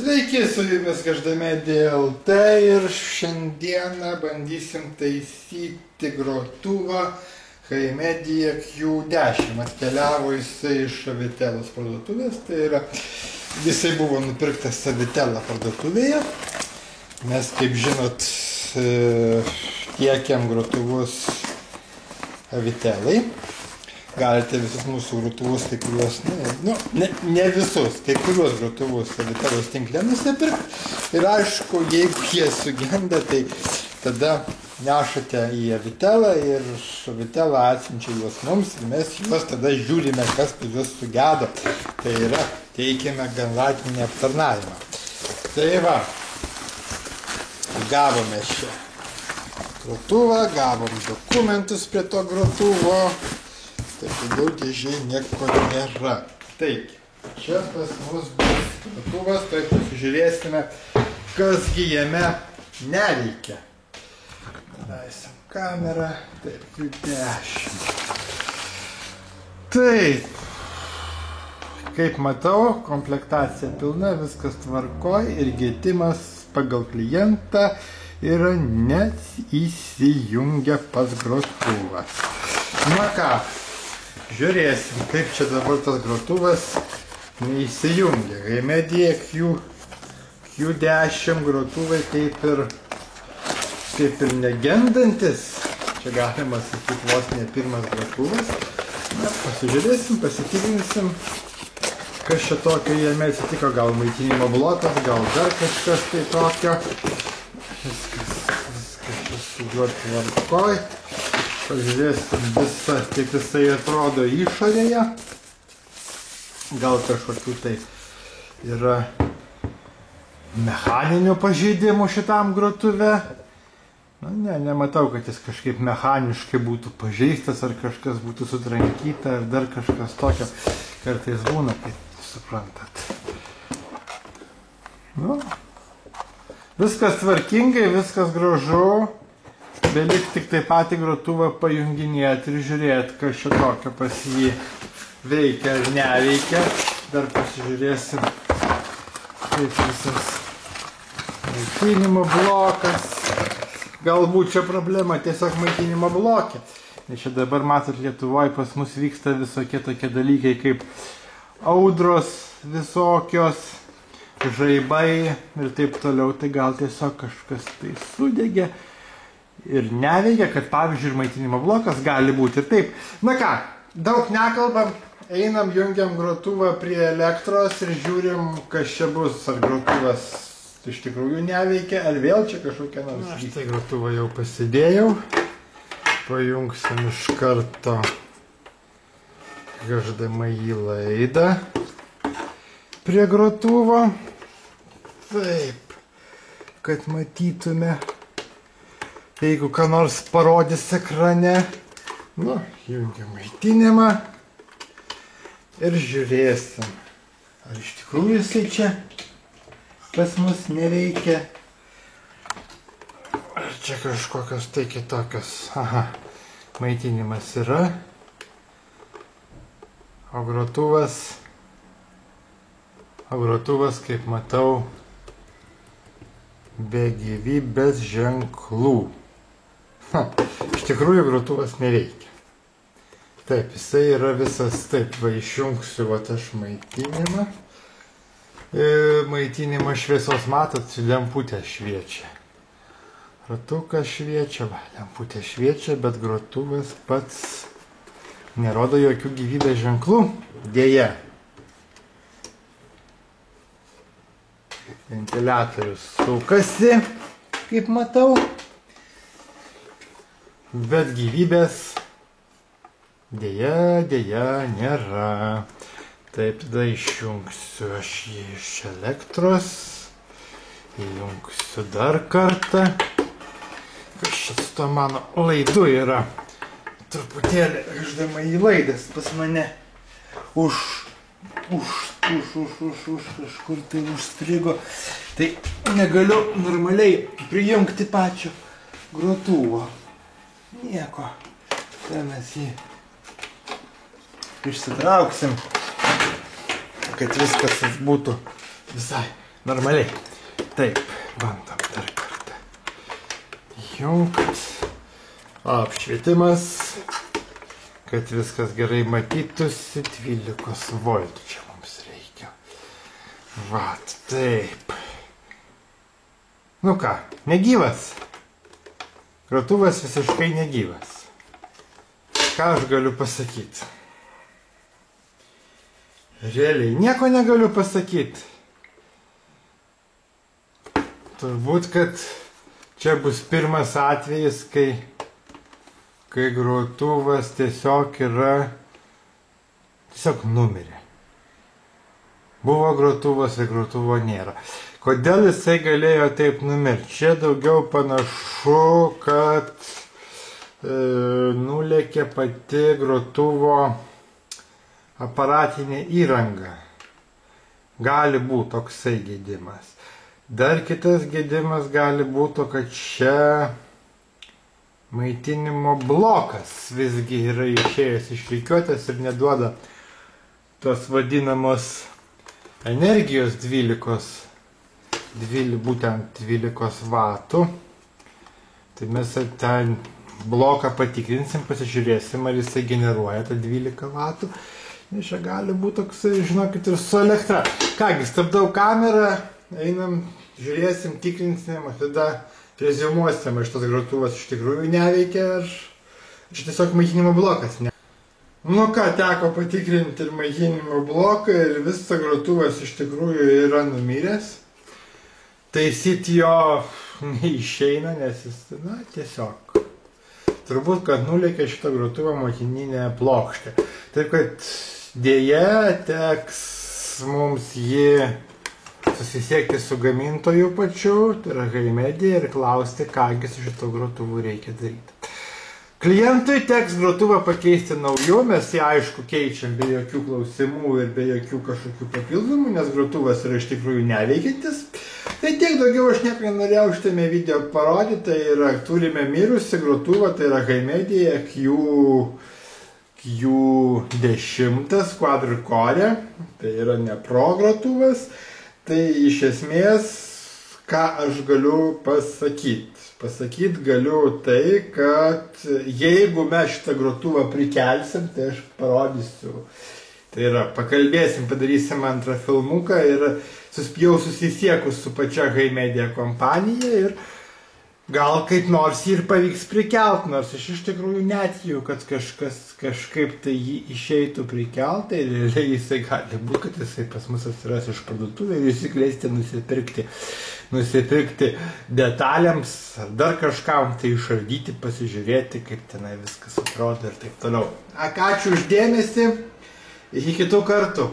Sveiki, su jumis Gaždamedija LT ir šiandieną bandysim taisyti grotuvą Haimedija Q10. Atkeliavo jisai iš Avitelos parduotuvės, tai yra, jisai buvo nupirktas Avitela parduotuvėje. Mes, kaip žinot, tiekiam grotuvus Avitelai. Galite visus mūsų grotuvus, kai kuriuos, ne visus, kai kuriuos grotuvus Avitelos tinkle nusipirkti. Ir aišku, jeigu jie sugenda, tai tada nešate į Avitelą ir Avitela atsiunčia juos mums ir mes juos tada žiūrime, kas pas juos sugedo. Tai yra, teikiame garantinį aptarnavimą. Tai va, gavome šią grotuvą, gavom dokumentus prie to grotuvo. Taip, daug dėžiai nieko nėra. Taigi, čia pas mus bus grotuvas, tai pasižiūrėsime, kasgi jame neveikia. Leisim kamerą, taip, Q10. Taip, kaip matau, komplektacija pilna, viskas tvarkoj ir gedimas pagal klientą yra neįsijungia pas grotuvą. Na ką? Žiūrėsim, kaip čia dabar tas grotuvas neįsijungia. Haimedija Q10 grotuvai kaip ir negendantis. Čia galima sakyti vos ne pirmas grotuvas. Na, pasižiūrėsim, pasitikrinsim, kas čia tokio jame atsitiko. Gal maitinimo blokas, gal dar kažkas tai tokio. Viskas čia su juo tvarkoj. Pažiūrėsim visą, kaip jisai atrodo išorėje. Gal kažkokių tai yra mechaninių pažeidimų šitam grotuve. Na, nematau, kad jis kažkaip mechaniškai būtų pažeistas, ar kažkas būtų sutrankyta, ar dar kažkas tokio. Kartais būna, kaip suprantat. Nu, viskas tvarkingai, viskas gražu. Belik tik tai patį grotuvą pajunginėti ir žiūrėti, kas čia tokio pas jį veikia ar neveikia. Dar pasižiūrėsim, kaip visas maitinimo blokas. Galbūt čia problema tiesiog maitinimo blokė. Nes čia dabar matot, Lietuvoje pas mus vyksta visokie tokie dalykai kaip audros visokios, žaibai ir taip toliau. Tai gal tiesiog kažkas tai sudegė ir neveikia, kad pavyzdžiui ir maitinimo blokas gali būti ir taip. Na ką, daug nekalbam, einam, jungiam grotuvą prie elektros ir žiūrim, kas čia bus. Ar grotuvas iš tikrųjų neveikia, ar vėl čia kažkokia nors. Na, štai grotuvą jau pasidėjau. Pajungsim iš karto HDMI laidą prie grotuvo. Taip, kad matytume. Jeigu ką nors parodys ekrane, jungiam maitinimą ir žiūrėsim, ar iš tikrųjų jisai čia pas mus neveikia, ar čia kažkokios tai kitokios. Aha, maitinimas yra, o grotuvas, kaip matau, be gyvybės ženklų. Iš tikrųjų grotuvas neveikia. Taip, jisai yra visas taip, va išjungsiu, va aš maitinimą. Maitinimo šviesos matot, lemputė šviečia. Ratukas šviečia, va, lemputė šviečia, bet grotuvas pats nerodo jokių gyvybės ženklų. Deja. Ventiliatorius sukasi, kaip matau. Bet gyvybės deja nėra. Taip, tada išjungsiu aš jį iš elektros. Įjungsiu dar kartą. Kas čia su to mano laidu yra? Truputėlį HDMI laidas pas mane kažkur tai užstrigo. Tai negaliu normaliai prijungti pačio grotuvo. Nieko. Tai mes jį išsitrauksim, kad viskas būtų visai normaliai. Taip, bandom dar kartą. Jungt. Apšvietimas. Kad viskas gerai matytųsi. 12 voltų čia mums reikia. Vat, taip. Nu ką, negyvas. Grotuvas visiškai negyvas. Ką aš galiu pasakyti? Realiai nieko negaliu pasakyti. Turbūt, kad čia bus pirmas atvejis, kai grotuvas tiesiog numirė. Buvo grotuvas ir grotuvo nėra. Kodėl jisai galėjo taip numirti? Čia daugiau panašu, kad nulėkė pati grotuvo aparatinė įranga. Gali būti toksai gedimas. Dar kitas gedimas gali būti, kad čia maitinimo blokas visgi yra išėjęs iš rikiuotės ir neduoda tos vadinamos energijos 12 vatų. Tai mes ten bloką patikrinsim, pasižiūrėsim, ar jisai generuoja tą 12 vatų. Nes čia gali būti toksai, žinokit, ir su elektra. Kągi, stabdau kamerą, einam, žiūrėsim, tikrinsim, tada reziumuosim, ar šitas grotuvas iš tikrųjų neveikia, ar čia tiesiog maitinimo blokas. Nu ką, teko patikrinti ir maitinimo bloką, ir visas grotuvas iš tikrųjų yra numiręs. Taisyti jo neišeina, nes jis, tiesiog. Turbūt, kad nulėkė šitą grotuvą motininę plokštę. Taip, kad dėja teks mums jį susisiekti su gamintoju pačiu, tai yra Haimedia, ir klausti, kągi su šito grotuvu reikia daryti. Klientui teks grotuvą pakeisti nauju, mes jį aišku keičiam be jokių klausimų ir be jokių kažkokių papildomų, nes grotuvas yra iš tikrųjų neveikiantis. Tai tiek daugiau aš nieko nenorėjau šitame video parodyti, tai yra, turime mirusi grotuvą, tai yra Haimedia Q10 quadricore, tai yra ne pro grotuvas. Tai iš esmės, ką aš galiu pasakyti? Pasakyti galiu tai, kad jeigu mes šitą grotuvą prikelsim, tai aš parodysiu. Tai yra, pakalbėsim, padarysim antrą filmuką ir jau susisiekus su pačia Haimedia kompanija ir gal kaip nors jį ir pavyks prikelt, nors iš tikrųjų netijau, kad kažkaip tai jį išeitų prikelt, tai realiai jisai gali būti, kad jisai pas mus atsiras iš parduotuvės ir jūs galėsite nusipirkti detalėms ar dar kažkam, tai išardyti, pasižiūrėti, kaip tenai viskas atrodo ir taip toliau. Ačiū už dėmesį, iki kitų kartų.